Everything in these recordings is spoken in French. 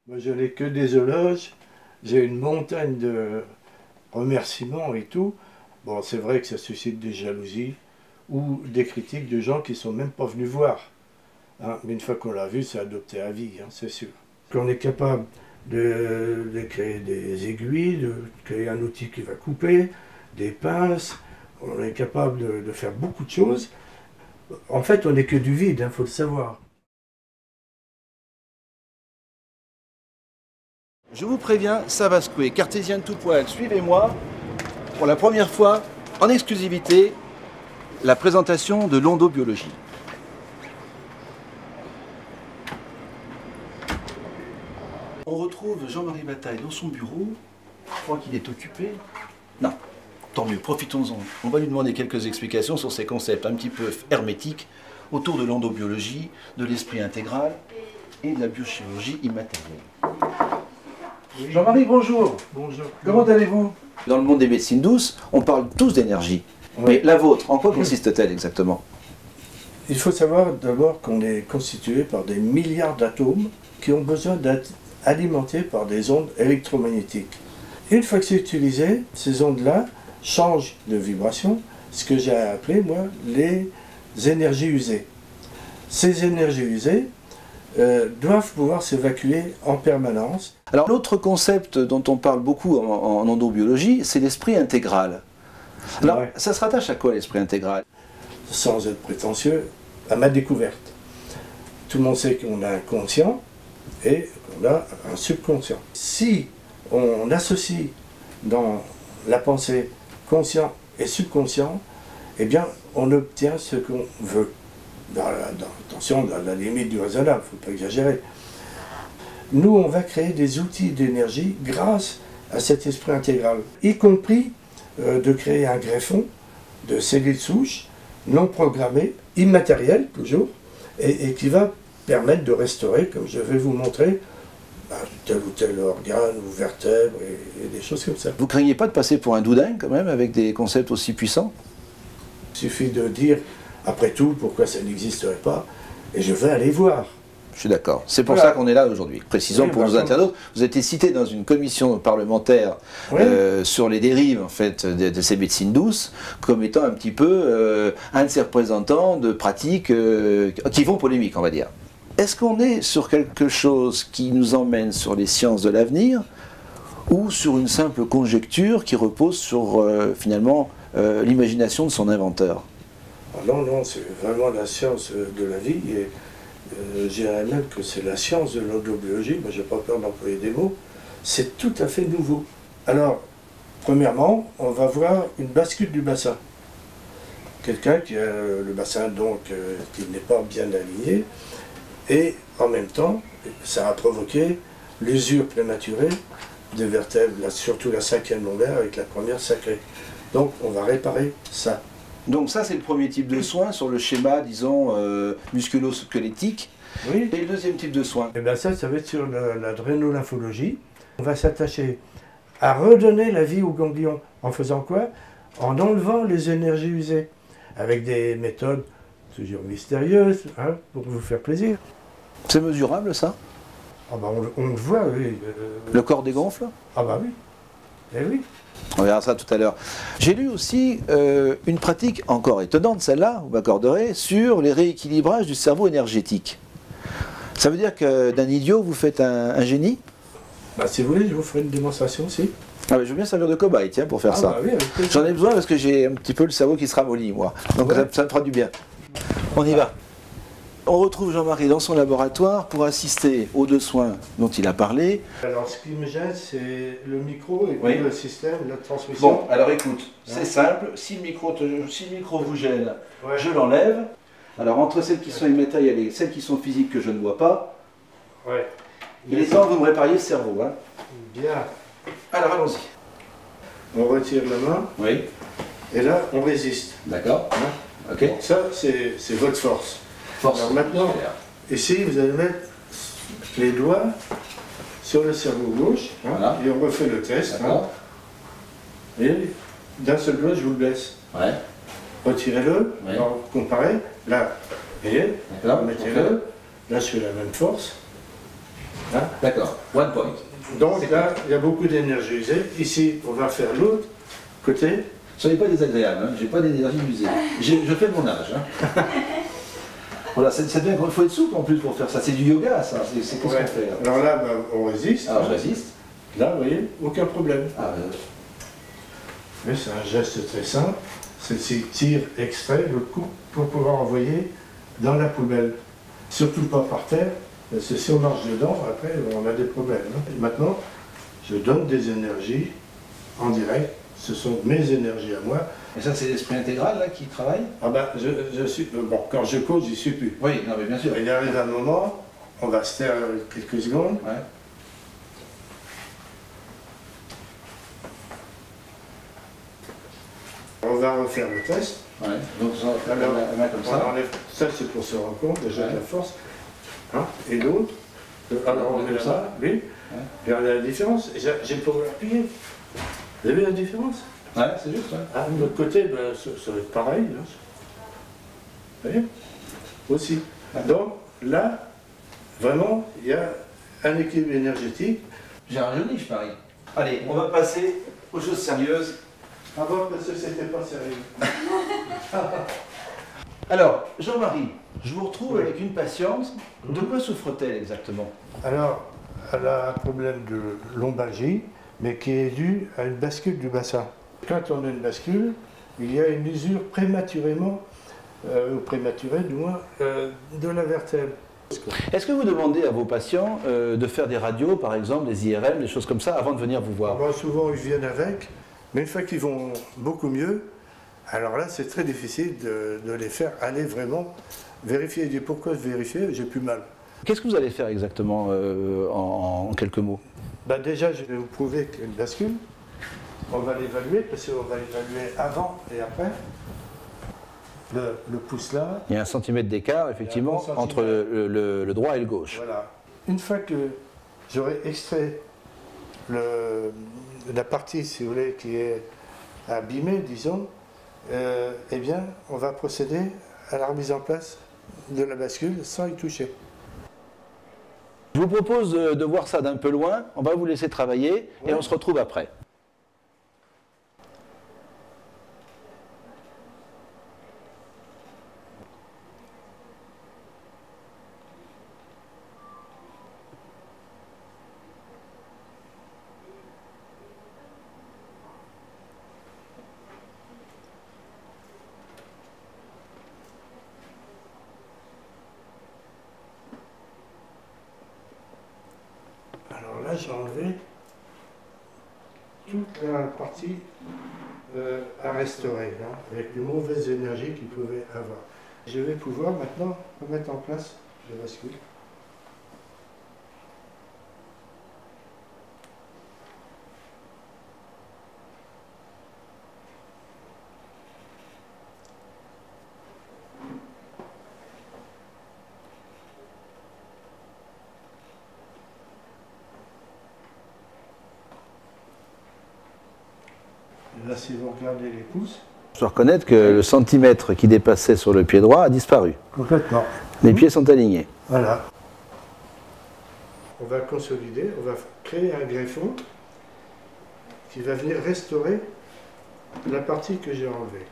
Moi, je n'ai que des éloges. J'ai une montagne de remerciements et tout. Bon, c'est vrai que ça suscite des jalousies ou des critiques de gens qui ne sont même pas venus voir. Hein. Mais une fois qu'on l'a vu, c'est adopté à vie, hein, c'est sûr. Qu'on est capable de créer des aiguilles, de créer un outil qui va couper, des pinces. On est capable de faire beaucoup de choses. En fait, on n'est que du vide, il faut le savoir. Je vous préviens, ça va secouer. Cartésien de tout poil, suivez-moi. Pour la première fois, en exclusivité, la présentation de l'ondobiologie. On retrouve Jean-Marie Bataille dans son bureau. Je crois qu'il est occupé. Non, tant mieux, profitons-en. On va lui demander quelques explications sur ces concepts un petit peu hermétiques autour de l'endobiologie, de l'esprit intégral et de la biochirurgie immatérielle. Oui. Jean-Marie, bonjour. Bonjour. Comment allez-vous? Dans le monde des médecines douces, on parle tous d'énergie. Oui. Mais la vôtre, en quoi consiste-t-elle exactement? Il faut savoir d'abord qu'on est constitué par des milliards d'atomes qui ont besoin d'être alimentés par des ondes électromagnétiques. Une fois que c'est utilisé, ces ondes-là changent de vibration, ce que j'ai appelé, moi, les énergies usées. Ces énergies usées doivent pouvoir s'évacuer en permanence. Alors l'autre concept dont on parle beaucoup en endobiologie, c'est l'esprit intégral. Alors Ouais. ça se rattache à quoi l'esprit intégral? Sans être prétentieux, à ma découverte. Tout le monde sait qu'on a un conscient et qu'on a un subconscient. Si on associe dans la pensée conscient et subconscient, eh bien, on obtient ce qu'on veut. Attention, dans la limite du raisonnable, il ne faut pas exagérer. Nous, on va créer des outils d'énergie grâce à cet esprit intégral, y compris de créer un greffon de cellules souches non programmées, immatérielles toujours, et qui va permettre de restaurer, comme je vais vous montrer, tel ou tel organe ou vertèbre et des choses comme ça. Vous craignez pas de passer pour un doudin quand même avec des concepts aussi puissants? Il suffit de dire, après tout, pourquoi ça n'existerait pas, et je vais aller voir. Je suis d'accord. C'est pour Voilà. ça qu'on est là aujourd'hui. Précisons Oui, pour bah, nos internautes, vous avez été cité dans une commission parlementaire Oui. sur les dérives en fait, de ces médecines douces, comme étant un petit peu un de ces représentants de pratiques qui font polémique, on va dire. Est-ce qu'on est sur quelque chose qui nous emmène sur les sciences de l'avenir ou sur une simple conjecture qui repose sur finalement l'imagination de son inventeur? Ah non, non, c'est vraiment la science de la vie, et je dirais même que c'est la science de l'endobiologie. Moi, je n'ai pas peur d'employer des mots. C'est tout à fait nouveau. Alors, premièrement, on va voir une bascule du bassin. Quelqu'un qui a le bassin donc qui n'est pas bien aligné, et en même temps, ça a provoqué l'usure prématurée des vertèbres, surtout la 5e lombaire avec la première sacrée. Donc, on va réparer ça. Donc ça, c'est le premier type de soin sur le schéma, disons, musculo-squelettique. Oui. Et le deuxième type de soin? Et bien ça va être sur la drénolymphologie. On va s'attacher à redonner la vie aux ganglions. En faisant quoi? En enlevant les énergies usées. Avec des méthodes toujours mystérieuses, hein, pour vous faire plaisir. C'est mesurable, ça? Ah ben on le voit, oui. Le corps dégonfle? Ah bah oui. Eh oui. On verra ça tout à l'heure. J'ai lu aussi une pratique encore étonnante, celle-là, vous m'accorderez, sur les rééquilibrages du cerveau énergétique. Ça veut dire que d'un idiot, vous faites un génie? Bah, si vous voulez, je vous ferai une démonstration aussi. Ah, je veux bien servir de cobaye, tiens, pour faire ça. Bah oui, avec plaisir. J'en ai besoin parce que j'ai un petit peu le cerveau qui se ramollit, moi. Donc Ouais. ça me fera du bien. On y va. On retrouve Jean-Marie dans son laboratoire pour assister aux deux soins dont il a parlé. Alors ce qui me gêne, c'est le micro et Oui. puis le système, la transmission. Bon, alors écoute, c'est Ouais. simple. Si le micro vous gêne, Ouais. je l'enlève. Alors entre celles qui sont immatérielles et celles qui sont physiques que je ne vois pas, Ouais. il est temps que vous me répariez le cerveau. Hein. Bien. Alors allons-y. On retire la main Oui, et là, on résiste. d'accord. Hein. Ok. Bon, ça, c'est votre force. Force. Alors maintenant, ici, vous allez mettre les doigts sur le cerveau gauche, hein, Voilà. et on refait le test. Hein, D'accord. et d'un seul doigt, je vous le baisse. Ouais. Retirez-le, Ouais. alors comparez. Là, vous voyez, D'accord. mettez-le. Là, je fais la même force. Hein? D'accord, one point. Donc là, il y a beaucoup d'énergie usée. Ici, on va faire l'autre côté. Soyez pas désagréable, hein. J'ai pas d'énergie usée. Je fais mon âge. Hein. Voilà, c'est bien, il faut être souple en plus pour faire ça. C'est du yoga, ça. C'est qu'est-ce qu'on fait là? Alors là, bah, on résiste. Alors je résiste. Là, vous voyez, aucun problème. Ah, Mais c'est un geste très simple. C'est tire, extrait, le coup pour pouvoir envoyer dans la poubelle. Surtout pas par terre, parce que si on marche dedans, après, on a des problèmes. Hein. Et maintenant, je donne des énergies en direct. Ce sont mes énergies à moi. et ça, c'est l'esprit intégral là qui travaille? Ah ben, je suis... Bon, quand je cause, j'y suis plus. Oui, non, mais bien sûr. Il arrive un moment, on va se taire quelques secondes. Ouais. On va refaire le test. Ouais. Donc, ça, Alors, la main comme on ça. enlève... Ça, c'est pour se rendre compte déjà Ouais. de la force. Hein. Et l'autre, alors on met comme ça, ça. oui. Ouais. Regardez la différence. J'ai pas appuyer. Vous avez vu la différence? Ouais, c'est juste, ouais. Ah, de l'autre côté, ben, ça va être pareil. Là. Vous voyez? Aussi. Donc là, vraiment, il y a un équilibre énergétique. J'ai rajeuni, je parie. Allez, on va passer aux choses sérieuses. Avant, parce que c'était pas sérieux. Alors, Jean-Marie, je vous retrouve Oui. avec une patiente. De quoi souffre-t-elle exactement? Alors, elle a un problème de lombalgie, mais qui est dû à une bascule du bassin. Quand on a une bascule, il y a une usure prématurément, ou prématurée du moins, de la vertèbre. Est-ce que vous demandez à vos patients de faire des radios, par exemple, des IRM, des choses comme ça, avant de venir vous voir? Bon, souvent, ils viennent avec, mais une fois qu'ils vont beaucoup mieux, alors là, c'est très difficile de les faire aller vraiment vérifier. Ils disent pourquoi vérifier? J'ai plus mal. Qu'est-ce que vous allez faire exactement en quelques mots? Ben déjà, je vais vous prouver qu'il y a une bascule. On va l'évaluer, parce qu'on va évaluer avant et après. Le pouce là. Il y a 1 centimètre d'écart, effectivement, Il y a 1 entre le droit et le gauche. Voilà. Une fois que j'aurai extrait la partie, si vous voulez, qui est abîmée, disons, eh bien, on va procéder à la remise en place de la bascule sans y toucher. Je vous propose de voir ça d'un peu loin. On va vous laisser travailler et on se retrouve après. Alors là, j'ai enlevé toute la partie à restaurer, hein, avec les mauvaises énergies qu'il pouvait avoir. Je vais pouvoir maintenant remettre en place la bascule. Là, si vous regardez les pouces, Je dois reconnaître que le centimètre qui dépassait sur le pied droit a disparu. complètement. Les pieds sont alignés. Voilà. On va consolider, on va créer un greffon qui va venir restaurer la partie que j'ai enlevée.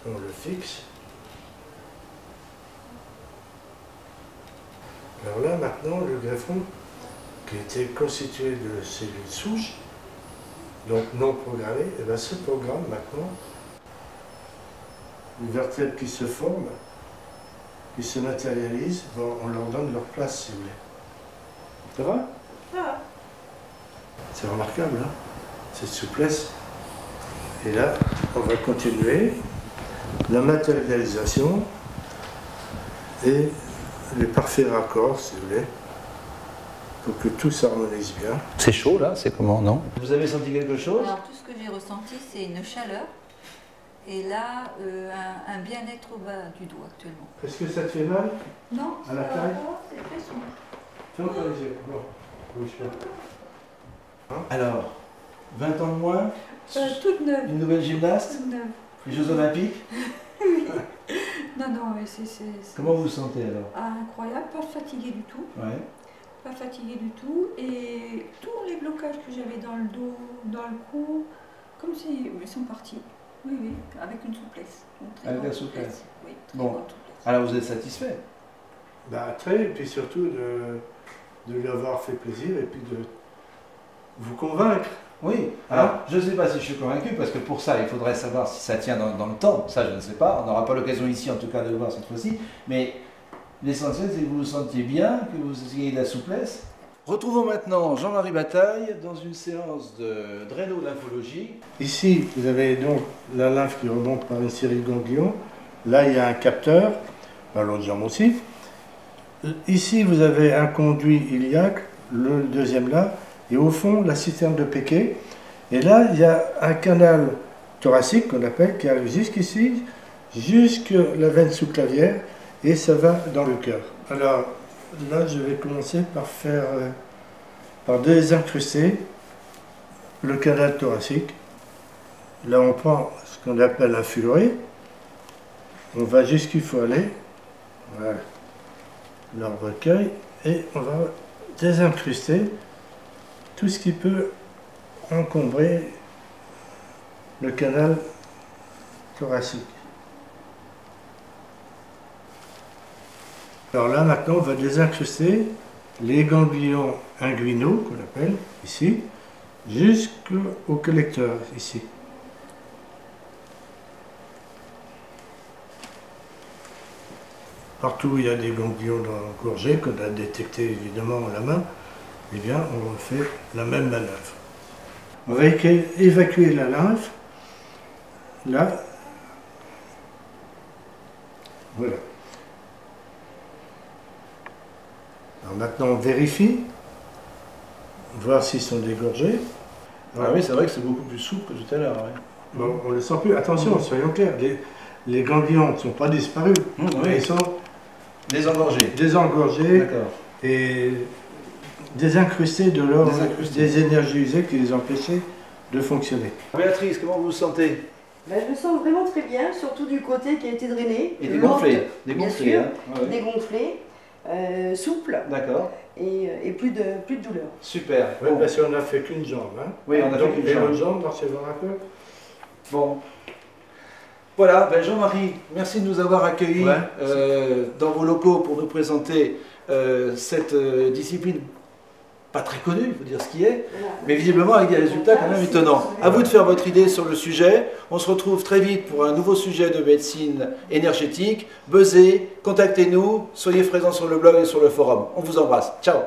On le fixe. Alors là, maintenant, le greffon, qui était constitué de cellules souches, donc non programmées, et bien ce programme maintenant, les vertèbres qui se forment, qui se matérialisent, bon, on leur donne leur place, si vous voulez. Ça va? Ça va. C'est remarquable, hein, cette souplesse. Et là, on va continuer la matérialisation et les parfaits raccords, si vous voulez, pour que tout s'harmonise bien. C'est chaud là, c'est comment, non? Vous avez senti quelque chose? Alors tout ce que j'ai ressenti, c'est une chaleur et là, un bien-être au bas du doigt actuellement. Est-ce que ça te fait mal? Non, À la taille? c'est très sombre. Ferme pas les yeux. Bon, bouge pas. Alors, 20 ans de moins, Toute neuve. une nouvelle gymnaste, Toute neuve. les Jeux Olympiques. Non, mais c'est Comment vous vous sentez alors? incroyable, pas fatiguée du tout. Ouais. Pas fatiguée du tout. Et tous les blocages que j'avais dans le dos, dans le cou, comme si ils sont partis. Oui, oui, avec une souplesse. Une très Avec grande la souplesse. Oui, très Bon. grande souplesse. Alors vous êtes satisfait? Bah, très, et puis surtout de lui avoir fait plaisir et puis de vous convaincre. Oui. Alors, je ne sais pas si je suis convaincu, parce que pour ça, il faudrait savoir si ça tient dans le temps. Ça, je ne sais pas. On n'aura pas l'occasion ici, en tout cas, de le voir cette fois-ci. Mais l'essentiel, c'est que vous vous sentiez bien, que vous ayez de la souplesse. Retrouvons maintenant Jean-Marie Bataille dans une séance de dréno-lymphologie. Ici, vous avez donc la lymphe qui remonte par une série de ganglions. Là, il y a un capteur, à l'autre jambe aussi. Ici, vous avez un conduit iliaque, le deuxième là, et au fond, la citerne de Péquet. Et là, il y a un canal thoracique qu'on appelle, qui arrive jusqu'ici, jusque la veine sous-clavière, et ça va dans le cœur. Alors, là, je vais commencer par désincruster le canal thoracique. Là, on prend ce qu'on appelle un fulleré. On va jusqu'il faut aller. Voilà. Là, on recueille et on va désincruster tout ce qui peut encombrer le canal thoracique. Alors là, maintenant, on va désincruster les ganglions inguinaux, qu'on appelle ici, jusqu'au collecteur, ici. Partout où il y a des ganglions engorgés, qu'on a détectés évidemment à la main, eh bien, on fait la même manœuvre. On va évacuer la lymphe, là, voilà. Alors maintenant, on vérifie, voir s'ils sont dégorgés. Ah oui, c'est vrai que c'est beaucoup plus souple que tout à l'heure. Ouais. Bon, on ne le sent plus. Attention, soyons clairs, les ganglions ne sont pas disparus, Oui. ils sont Désengorgé. désengorgés D'accord. et désincrustés de des énergies usées qui les empêchaient de fonctionner. Béatrice, comment vous vous sentez? Ben, je me sens vraiment très bien, surtout du côté qui a été drainé. Et dégonflé. Bien Dégonflé, sûr, hein. Ouais. dégonflé, souple D'accord. et plus de douleur. Super. Oui, Bon. parce qu'on n'a fait qu'une jambe. Hein. Oui, on a Donc, fait qu'une et jambe. l'autre jambe, dans ses bras un peu. Bon. Voilà, ben Jean-Marie, merci de nous avoir accueillis dans vos locaux pour nous présenter cette discipline pas très connue, il faut dire ce qui est, Voilà. mais visiblement avec des résultats quand même étonnants. À vous de faire votre idée sur le sujet. On se retrouve très vite pour un nouveau sujet de médecine énergétique. Buzzez, contactez-nous, soyez présents sur le blog et sur le forum. On vous embrasse. Ciao.